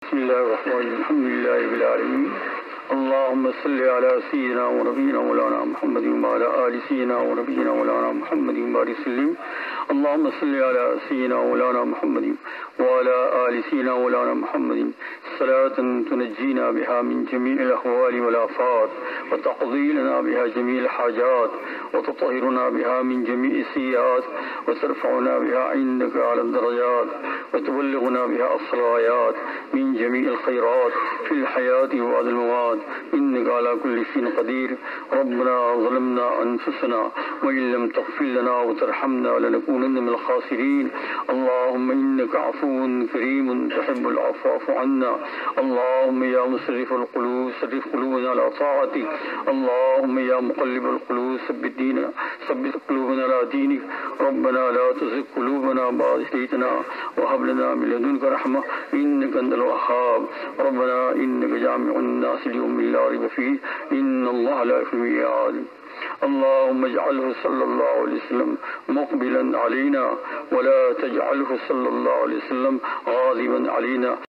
बिस्मिल्लाहिर्रहमानिर्रहीम अल्हम्दुलिल्लाहि रब्बिल आलमीन अल्लाहुम्मा सल्लि अला सय्यिदिना व नबीना मौलाना मुहम्मदिन व अला आलि सय्यिदिना व नबीना मौलाना मुहम्मदिन व बारिक वसल्लिम अल्लाहुम्मा सल्लि अला सय्यिदिना मौलाना मुहम्मदिन व अला आलि सय्यिदिना मौलाना मुहम्मदिन सलातन तुनज्जीना बिहा मिन जमीइल अहवालि वल आफात व तक़दी लना बिहा जमीइल हाजात व तुतहिरुना बिहा मिन जमीइ सय्यिआत व तरफ़उना बिहा इंदका अला दरजात व तुबल्लिगुना बिहा अस्सलायात मिन जमीइल खैरात फिल हयाति व बअदल ममात इन्नका अला कुल्लि शैइन क़दीर रब्बना ज़लमना अनफुसना व इन लम तग़फिर लना व तरहमना लनकूनन्न मिनल ख़ासिरीन अल्लाहुम्मा इन्नका अफ़ुव्वुन करीमुन तुहिब्बुल अफ़्वा फ़अफ़ु अन्ना अल्लाहुम्मा या मुसर्रिफ़ल क़ुलूब सर्रिफ़ क़ुलूबना अला ताअतिक अल्लाहुम्मा या मुक़ल्लिबल क़ुलूब सब्बित क़ुलूबना अला दीनिक रब्बना ला तुज़िग़ क़ुलूबना बअद इज़ हदैतना व हब लना मिन लदुनका रहमह इन्नका अंतल वह्हाब रब्बना इन्नका जामिउन नास लियौमिन ला रैब फ़ीह इन्नल्लाहा ला युख़्लिफ़ुल मिआद अल्लाहुम्मा इजअलहु सल्लल्लाहु अलैहि वसल्लम मुक़बिलन अलैना व ला तजअलहु सल्लल्लाहु अलैहि वसल्लम गाज़िबन अलैना।